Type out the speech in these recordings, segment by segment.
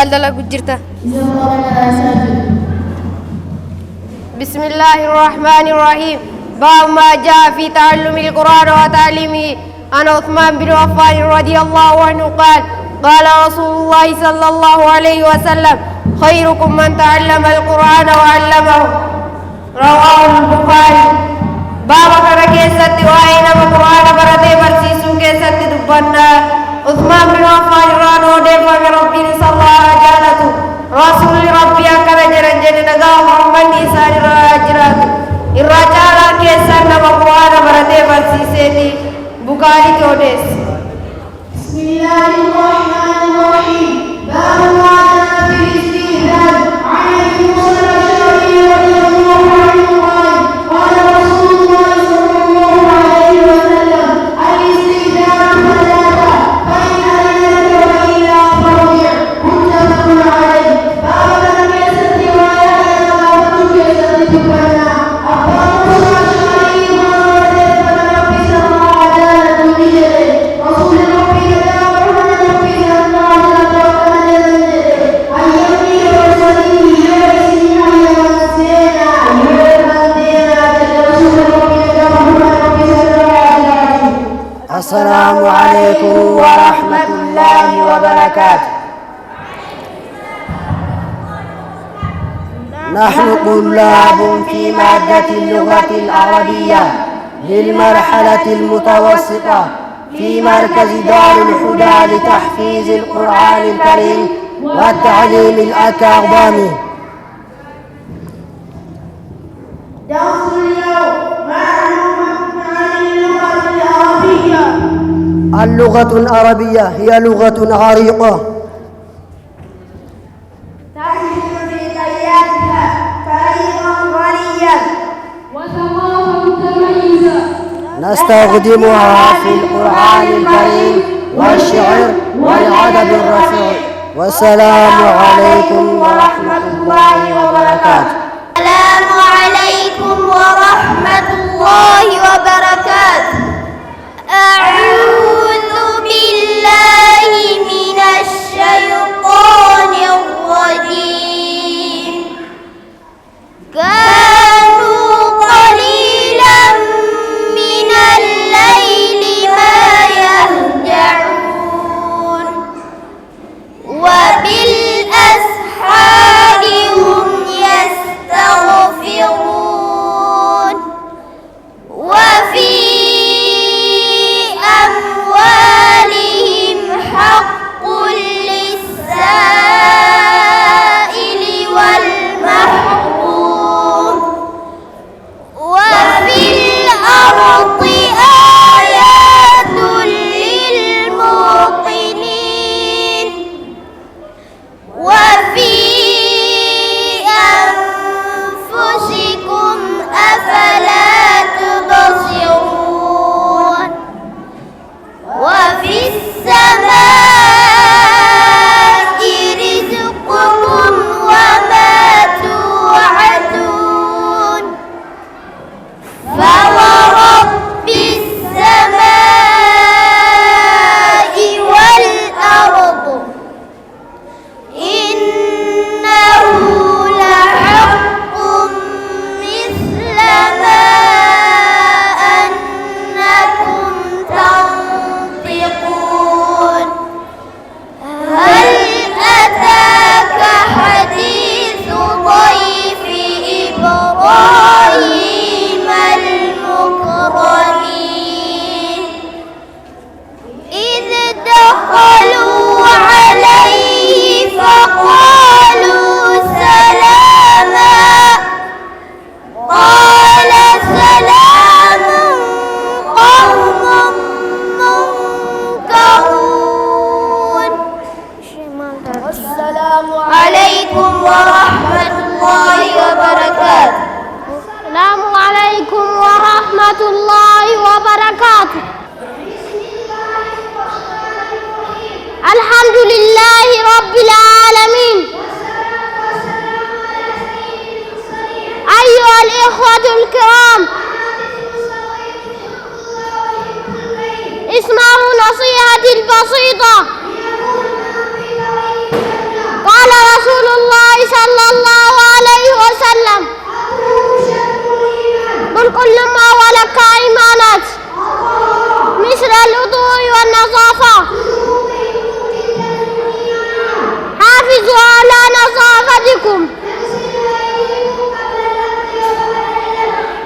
maal jirta? بسم الله الرحمن الرحيم. باب ما جاء في تعلم القرآن وتعليمه. عن عثمان بن عفان رضي الله عنه قال قال رسول الله صلى الله عليه وسلم خيركم من تعلم القرآن وعلمه. رواه البخاري. باب كان كيست وعين القرآن برتي برسيسو كيست دبنا عثمان بن عفان رانو ديفا بربي صلى الله عليه وسلم رسول ربي أكرم جرنجن نجا محمد إنسان راجرات الرجال كيسان نبقوان برده برسيسيتي بخاري كودس. بسم الله الرحمن الرحيم. باب ما جاء في الاستئذان. عن ابي موسى الاشعري رضي الله عنه قال قال رسول الله صلى الله عليه وسلم الاستئذان ثلاثه فان اذن لك والا فارجع. متفق عليه. باب لم يزد روايه باب يزد دبنا ابو موسى الاشعري قال ربي صلى الله عليه وسلم رسول ربي السلام عليكم ورحمة الله وبركاته. نحن طلاب في مادة اللغة العربية للمرحلة المتوسطة في مركز دار الهدى لتحفيظ القرآن الكريم والتعليم الأكاديمي. درس اليوم معلومة عن اللغة العربية. اللغة العربية هي لغة عريقة تحمل في طياتها تاريخا غنيا وثقافة متميزة نستخدمها في القرآن الكريم والشعر والأدب الرفيع. والسلام عليكم ورحمة الله وبركاته. السلام عليكم ورحمة الله وبركاته. أعوذ بالله من الشيطان الرجيم. كانوا قليلا من الليل ما يهجعون وبالأسحار هم يستغفرون وفي أموالهم حق للسائل والمحروم وفي الأرض آيات للموقنين وفي أنفسكم أفلا تبصرون وفي السماء رزقكم وما توعدون فورب السماء والأرض إنه لحق مثل ما أنكم تنطقون. هل أتاك حديث ضيف إبراهيم المكرمين إذ دخلوا عليه فقالوا سلاما قال سلام قوم منكرون. والسلام عليكم ورحمة الله وبركاته. السلام عليكم ورحمة الله وبركاته. الحمد لله رب العالمين. أيها الإخوة الكرام، اسمعوا نصيحتي البسيطة. صلى الله عليه وسلم قل كل ما ولك إيمانات مثل الوضوء والنظافة حافظوا على نظافتكم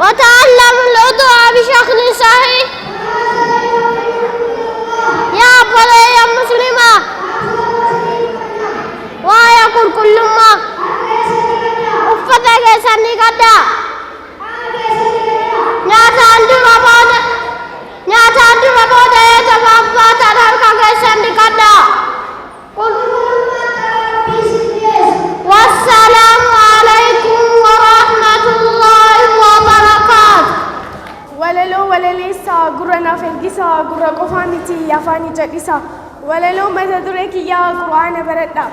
وتعلموا الوضوء بشكل صحيح يا بني مسلمة ويقول كل ما أفتك سني قدا ناتان دربوده يتفاقا تدرك سني قدا والسلام عليكم ورحمة الله وبركاته. وللو ولليسا قرنا في القصة قرى قفانتي يافاني جديسا وللو متدرك يا قرآن بردا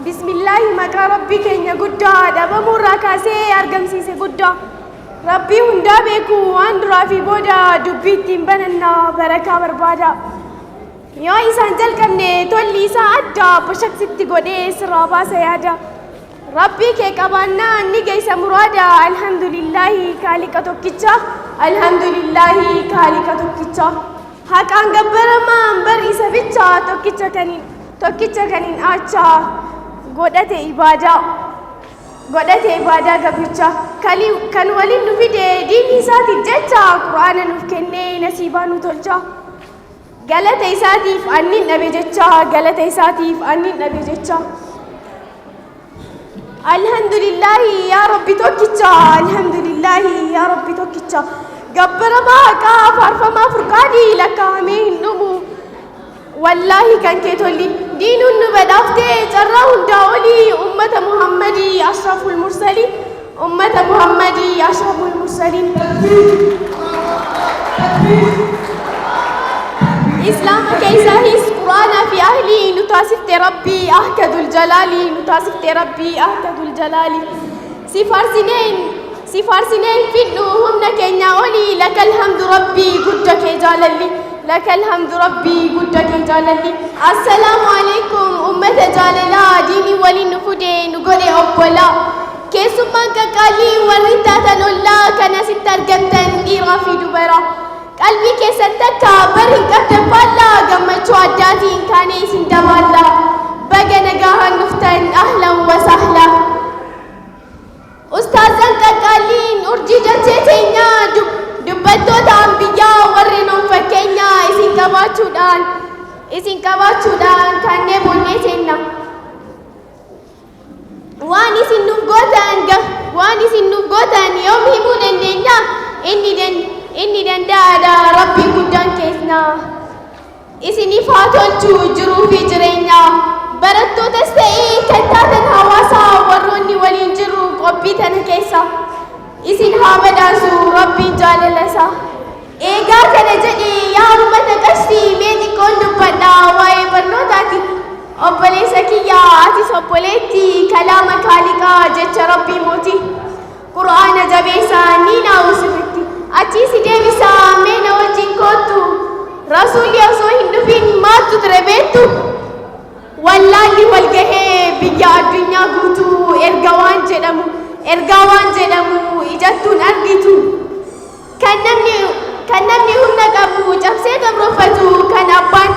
بسم الله مكا ربي كينيا قدا دابا مرا كاسي أرقم سيسي قدا ربي هندا بيكو واندرا في بودا دبي تنبننا بركة بربادا يا إنسان جل كمني تولي ساعدا بشك ستي قدي سرابا سيادا ربي كي كبانا نيجي سمرادا الحمد لله كاليكا توكيتشا الحمد لله كاليكا توكيتشا هاك أنجبر ما أمبر إسابيتشا توكيتشا كنين آتشا قدرت إبادة قبيتشا كان ولي نفيد ديني ساتي جتشا قرآن نفكني نسيبانو تلشا قالت إساتي فأني نبي جتشا قالت إساتي فأني نبي جتشا الحمد لله يا ربي توكيتشا الحمد لله يا ربي توكيتشا قبر ما كاف عرف ما فرقادي لك امين نمو والله كان كيتولي دين النبدافته جرّهن داولي أمة محمدي أشرف المرسلين أمة محمدي أشرف المرسلين إسلام كيساهيس قرآن في أهلي نتاسفت ربي أهكد الجلال نتاسفت ربي أهكد الجلال سفار سنين فيدنو هم كينيا أولي لك الحمد ربي قدك جاللي لك الحمد ربي قدك جاللي السلام عليكم أمة جاللا ديني ولي نفودي نقولي أبولا كيسو مانكا كالي وريتا تنولا كان ستر قمتن ديرا في دبرا قلبي كيستك بري قد فالا قمتشو عداتي كاني سندبالا بقى نقاها نفتن أهلا وسهلا أستاذن كالين أرجي جتيتينا دبتو تنبيا ورنو فكينا إسين كباتشودان كاني بولنيتينا واني سنوغوتان يوم همو دندنا inni dandaada rabbi guddaan keessna isiniif haa tolchu jiruu fi jireenya barattootas ta'ee kan taatan hawaasaa warroonni waliin jiru qophii tana keessa isin haa badhaasu rabbiin jaalala isaa eegaa kana jedhee yaa uummata qashtii mee xiqqoon dubbadha waa'ee barnootaati obboleessa kiyyaa atis obboleetti kalaama kaaliqaa jecha rabbii mootii qur'aana jabeessaa ni naawusifitti achi si deebisaa mee na wajjin kootu rasuulli osoo hin dhufin maattu ture beektu wallaalli walgahee biyya addunyaa guutuu ergaa waan jedhamu ijattuun argitu kan namni humna qabu cabsee gabroffatu kan abbaan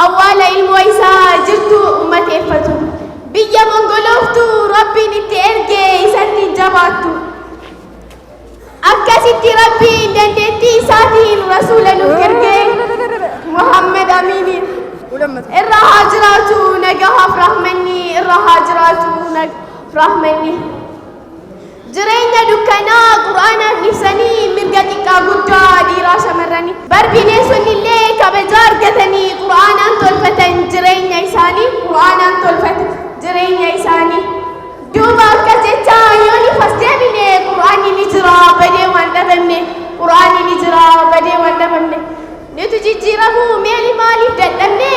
awwaala ilmoo isaa jirtu ummateeffatu biyya mongolooftu rabbiin itti ergee isatti jabaattu akkasitti rabbiin dandeettii isaatiin rasuula nuuf ergee muhammad amiiniin irra haa jiraatu nagahaaf rahmanni irra haa jiraatu rahmanni jireenya dukkanaa qur'aanaaf ibsanii mirga xiqqaa guddaa dhiiraa shamarranii barbineensonni illee kabajaa argatanii qur'aanaan tolfatan jireenya isaanii duuba akka jechaa yooni fasdeemine qur'aanni ni jira badee waan dhabamne nuti jijjiiramuu meeli maaliif dadhabne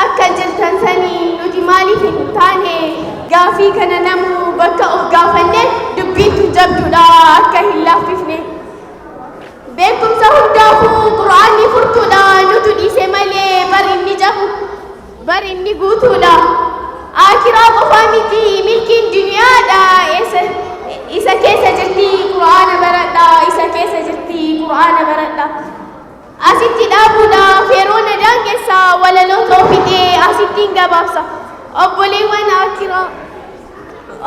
akka jirtan sanii nuti maaliif hin taane gaafii kana namuu bakka of gaafanne dubbiintu jabduudha akka hin laaffifne beekumsa hundaafuu qur'aanni furtuudha nutu dhiise malee bar inni guutuudha akiraa qofa qofaa miti milkiin duniyaadha isa keessa jirti qur'aana baradha isa keessa jirti qur'aana baradha. Asitti dhaabuudhaaf yeroo na daangessa walaloota ofidhee asittiin gabaabsa.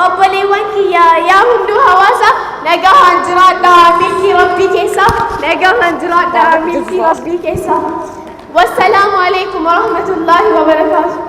Obboleewwan kiyya yaa hunduu hawaasa nagahaan jiraadha milkii rabbii keessa nagahaan jiraadha milkii rabbii keessa. Wassalaamu alaikum warahmatullahi wabarakaatuh.